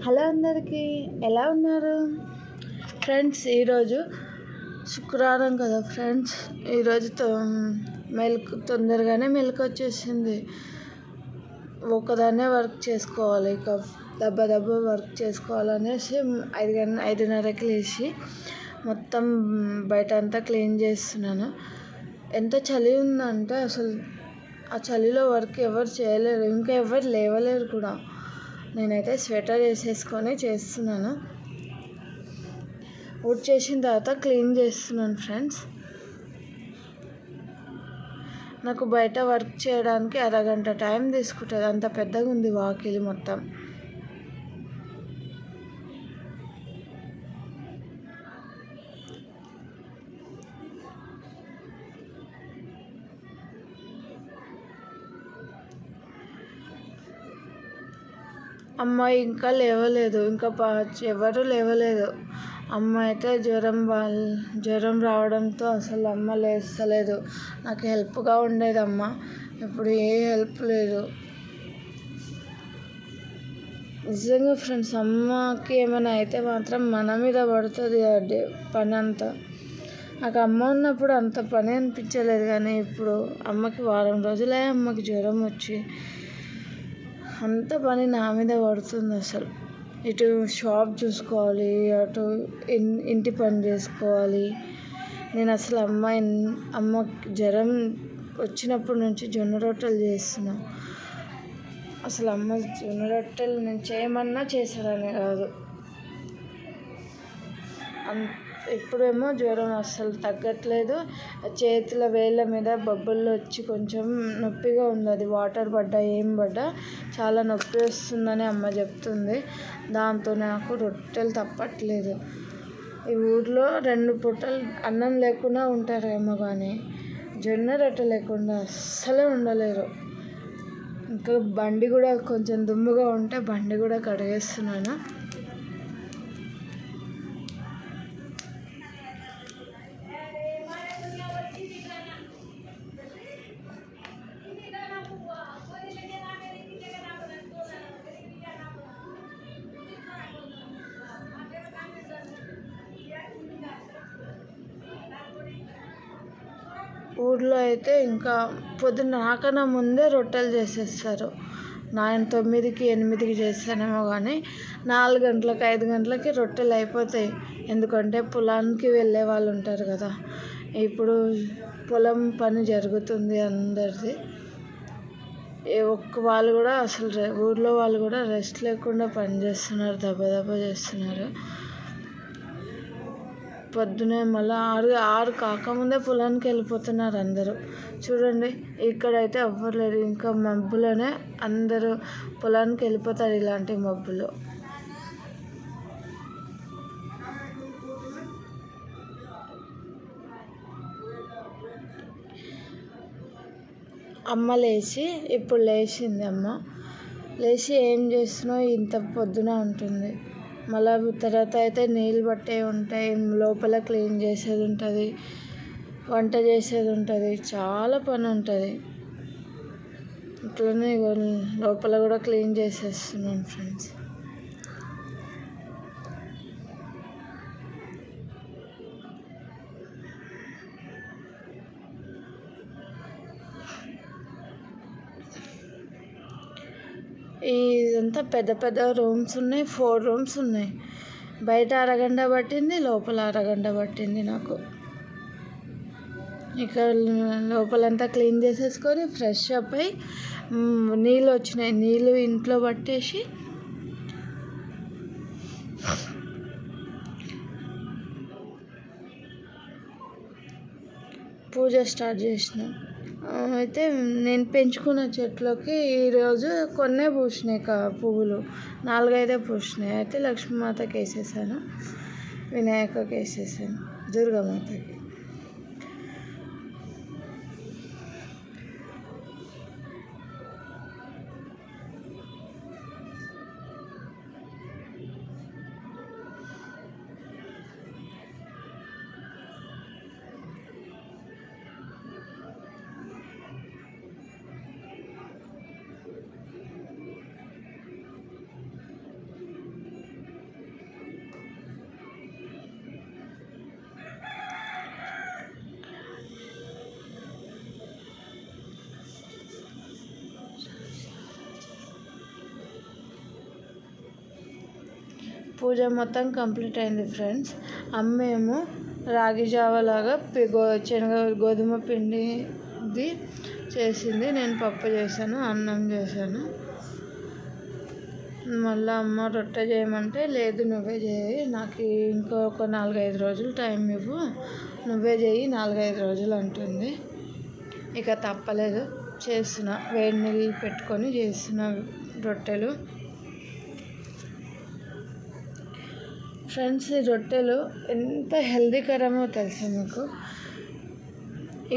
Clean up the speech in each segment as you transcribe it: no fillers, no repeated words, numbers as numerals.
Hello అందరికీ, ఎలా ఉన్నారు ఫ్రెండ్స్? ఈరోజు శుక్రవారం కదా ఫ్రెండ్స్. ఈరోజు తొందరగానే మెలకు వచ్చేసింది. ఒకదాన్నే వర్క్ చేసుకోవాలి, ఇక దెబ్బ వర్క్ చేసుకోవాలనేసి 5:30కి లేచి మొత్తం బయట అంతా క్లీన్ చేస్తున్నాను. ఎంత చలి ఉందంటే అసలు ఆ చలిలో వర్క్ ఎవరు చేయలేరు, ఇంకా ఎవరు లేవలేరు కూడా. నేనైతే స్వెటర్ వేసేసుకొని చేస్తున్నాను. వుడ్ చేసిన తర్వాత క్లీన్ చేస్తున్నాను ఫ్రెండ్స్. నాకు బయట వర్క్ చేయడానికి అరగంట టైం తీసుకుంటుంది, అంత పెద్దగా ఉంది వాకిలి మొత్తం. అమ్మాయి ఇంకా లేవలేదు, ఇంకా ఎవరు లేవలేదు. అమ్మ అయితే జ్వరం రావడంతో అసలు అమ్మ లేస్తలేదు. నాకు హెల్ప్గా ఉండేది అమ్మ, ఇప్పుడు ఏ హెల్ప్ లేదు. నిజంగా ఫ్రెండ్స్, అమ్మకి ఏమైనా అయితే మాత్రం మన మీద పడుతుంది పని అంతా. నాకు అమ్మ ఉన్నప్పుడు అంత పని అనిపించలేదు, కానీ ఇప్పుడు అమ్మకి వారం రోజులే అమ్మకి జ్వరం వచ్చి అంత పని నా మీద పడుతుంది. అసలు ఇటు షాప్ చూసుకోవాలి, అటు ఇంటి పని చేసుకోవాలి. నేను అసలు అమ్మకి జ్వరం వచ్చినప్పటి నుంచి జొన్న రొట్టెలు చేస్తున్నా. అసలు అమ్మ జొన్న రొట్టెలు నేను చేయమన్నా చేసేదాన్ని కాదు. ఇప్పుడేమో జ్వరం అస్సలు తగ్గట్లేదు. చేతుల వేళ్ళ మీద బొబ్బలు వచ్చి కొంచెం నొప్పిగా ఉంది. అది వాటర్ పడ్డా ఏం పడ్డా చాలా నొప్పి వస్తుందని అమ్మ చెప్తుంది. దాంతో నాకు రొట్టెలు తప్పట్లేదు. ఈ ఊర్లో 2 పూటలు అన్నం లేకుండా ఉంటారేమో, కానీ జొన్న రొట్టె లేకుండా అస్సలే ఉండలేరు. ఇంకా బండి కూడా కొంచెం దుమ్ముగా ఉంటే బండి కూడా కడిగేస్తున్నాను. ఊర్లో అయితే ఇంకా పొద్దున్న నాకన్నా ముందే రొట్టెలు చేసేస్తారు. 9కి 8కి చేస్తానేమో, కానీ 4 గంటలకు 5 గంటలకి రొట్టెలు అయిపోతాయి. ఎందుకంటే పొలానికి వెళ్ళే వాళ్ళు ఉంటారు కదా, ఇప్పుడు పొలం పని జరుగుతుంది అందరిది. వాళ్ళు కూడా అసలు ఊర్లో వాళ్ళు కూడా రెస్ట్ లేకుండా పని చేస్తున్నారు, దెబ్బ చేస్తున్నారు. పొద్దునే మళ్ళీ 6 కాకముందే పొలానికి వెళ్ళిపోతున్నారు అందరూ. చూడండి, ఇక్కడైతే ఎవ్వరు లేరు. ఇంకా మబ్బులోనే అందరూ పొలానికి వెళ్ళిపోతారు ఇలాంటి మబ్బులు. అమ్మ ఇప్పుడు లేచింది. అమ్మ లేచి ఏం చేస్తున్నావు ఇంత పొద్దున ఉంటుంది. మళ్ళీ తర్వాత అయితే నీళ్ళు పట్టే ఉంటాయి, లోపల క్లీన్ చేసేది ఉంటుంది, వంట చేసేది ఉంటుంది, చాలా పని ఉంటుంది. ఇట్లనే లోపల కూడా క్లీన్ చేసేస్తున్నాను ఫ్రెండ్స్. ఇదంతా పెద్ద రూమ్స్ ఉన్నాయి, 4 రూమ్స్ ఉన్నాయి. బయట అరగంట పట్టింది, లోపల అరగంట పట్టింది నాకు. ఇక లోపలంతా క్లీన్ చేసేసుకొని ఫ్రెష్ అప్ అయి నీళ్ళు వచ్చినాయి, నీళ్ళు ఇంట్లో పట్టేసి పూజ స్టార్ట్ చేసిన. అయితే నేను పెంచుకున్న చెట్లకి ఈరోజు కొన్నే పూసినాయి పువ్వులు, 4-5 పూసినాయి. అయితే లక్ష్మీమాతకి వేసేసాను, వినాయకకి వేసేసాను, దుర్గామాతకి. పూజ మొత్తం కంప్లీట్ అయింది ఫ్రెండ్స్. అమ్మేమో రాగి జావలాగా గోధుమ పిండిది చేసింది. నేను పప్పు చేశాను, అన్నం చేశాను. మళ్ళీ అమ్మ రొట్టె చేయమంటే లేదు నువ్వే చేయి, నాకు ఇంకొక 4-5 రోజులు టైం ఇవ్వు, నువ్వే చేయి 4-5 రోజులు అంటుంది. ఇక తప్పలేదు, చేస్తున్నా. వేడి నీళ్ళు పెట్టుకొని చేస్తున్నా రొట్టెలు. ఫ్రెండ్స్, ఈ రొట్టెలు ఎంత హెల్దీకరమో తెలుసా మీకు?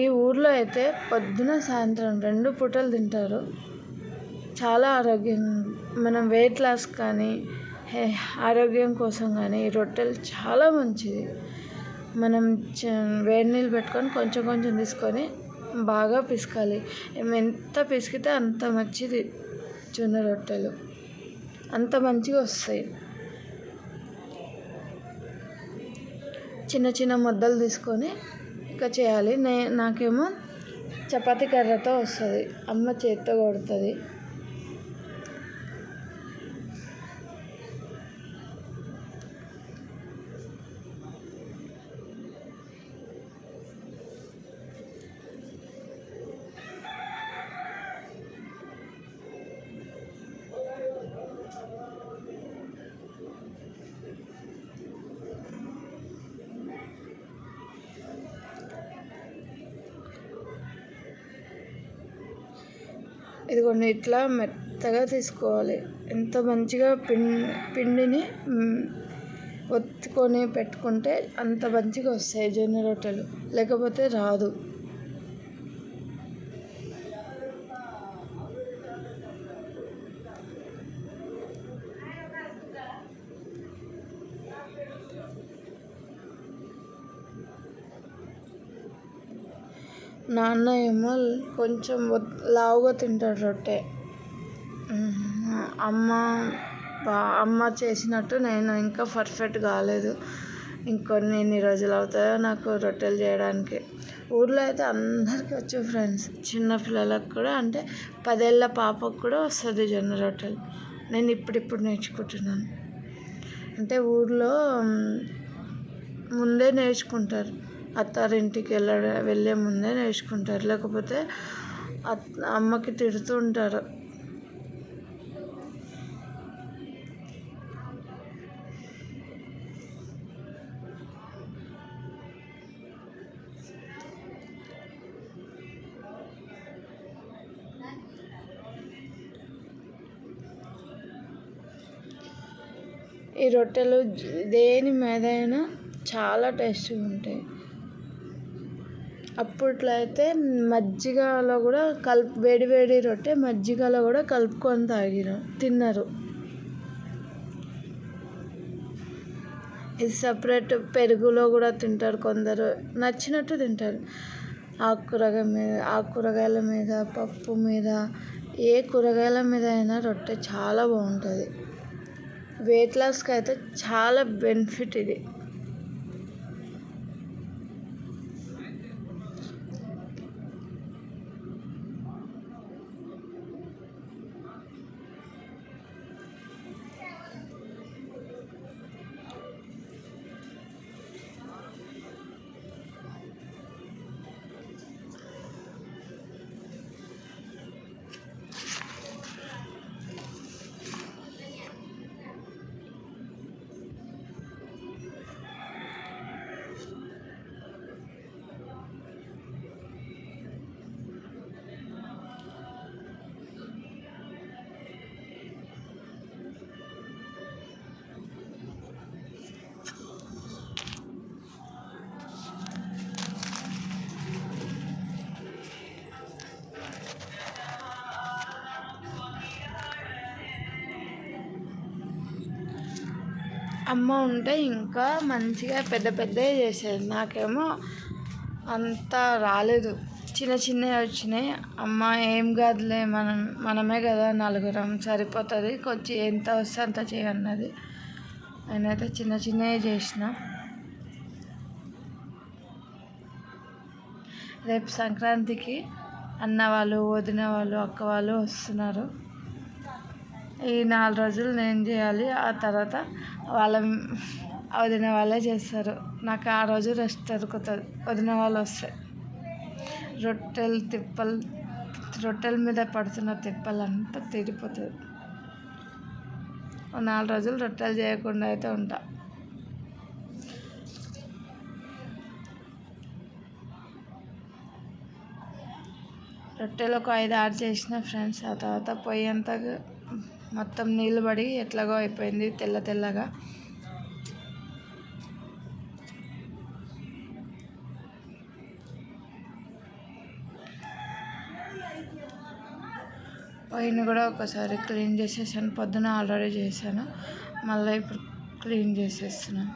ఈ ఊర్లో అయితే పొద్దున సాయంత్రం 2 పూటలు తింటారు. చాలా ఆరోగ్యం, మనం వెయిట్ లాస్ కానీ ఆరోగ్యం కోసం కానీ ఈ రొట్టెలు చాలా మంచిది. మనం వేడి నీళ్ళు పెట్టుకొని కొంచెం కొంచెం తీసుకొని బాగా పిసకాలి. ఎంత పిసికితే అంత మంచిది. జొన్న రొట్టెలు అంత మంచిగా వస్తాయి. చిన్న చిన్న ముద్దలు తీసుకొని ఇక చేయాలి. నాకేమో చపాతీ కర్రతో వస్తుంది, అమ్మ చేత్తో కొడుతుంది. ఇదిగోండి, ఇట్లా మెత్తగా తీసుకోవాలి. ఎంత మంచిగా పిండిని ఒత్తుకొని పెట్టుకుంటే అంత మంచిగా వస్తాయి జొన్న రొట్టెలు, లేకపోతే రాదు. నాన్న ఏమో కొంచెం లావుగా తింటాడు రొట్టె. అమ్మ చేసినట్టు నేను ఇంకా పర్ఫెక్ట్ కాలేదు. ఎన్ని రోజులు అవుతాయో నాకు రొట్టెలు చేయడానికి. ఊర్లో అయితే అందరికీ వచ్చు ఫ్రెండ్స్, చిన్న పిల్లలకు కూడా, అంటే 10 ఏళ్ళ పాపకు కూడా వస్తుంది జొన్న రొట్టెలు. నేను ఇప్పుడు నేర్చుకుంటున్నాను. అంటే ఊర్లో ముందే నేర్చుకుంటారు, అత్తారింటికి వెళ్ళే ముందే నేర్చుకుంటారు, లేకపోతే అమ్మకి తిడుతూ ఉంటారు. ఈ రొట్టెలు దేని మీద అయినా చాలా టేస్టీగా ఉంటాయి. అప్పట్లో అయితే మజ్జిగలో కూడా వేడి రొట్టె మజ్జిగలో కూడా కలుపుకొని తిన్నారు. ఇది సపరేట్ పెరుగులో కూడా తింటారు కొందరు, నచ్చినట్టు తింటారు. కూరగాయల మీద, పప్పు మీద, ఏ కూరగాయల మీద అయినా రొట్టె చాలా బాగుంటుంది. వెయిట్ లాస్కి అయితే చాలా బెనిఫిట్ ఇది. అమ్మ ఉంటే ఇంకా మంచిగా పెద్దవి చేసేది. నాకేమో అంత రాలేదు, చిన్నవి వచ్చినాయి. అమ్మ ఏం కాదులే, మనమే కదా నలుగురం, సరిపోతుంది, కొంచెం ఎంత వస్తే అంత చేయన్నది. నేనైతే చిన్నవి చేసిన. రేపు సంక్రాంతికి అన్న వాళ్ళు, వదిన వాళ్ళు, అక్క వాళ్ళు వస్తున్నారు. ఈ 4 రోజులు నేను చేయాలి. ఆ తర్వాత వాళ్ళ వదిన వాళ్ళే చేస్తారు. నాకు ఆ రోజు రెస్ట్ దొరుకుతుంది వదిన వాళ్ళు వస్తే. రొట్టెల మీద పడుతున్న తిప్పలంతా తీరిపోతుంది. 4 రోజులు రొట్టెలు చేయకుండా అయితే ఉంటా. రొట్టెలు ఒక 5-6 చేసిన ఫ్రెండ్స్. ఆ తర్వాత పొయ్యి అంతా మొత్తం నీళ్ళు పడి ఎట్లాగో అయిపోయింది తెల్లగా. పొయ్యిని కూడా ఒకసారి క్లీన్ చేసేసాను. పొద్దున ఆల్రెడీ చేశాను, మళ్ళీ ఇప్పుడు క్లీన్ చేసేస్తున్నాను.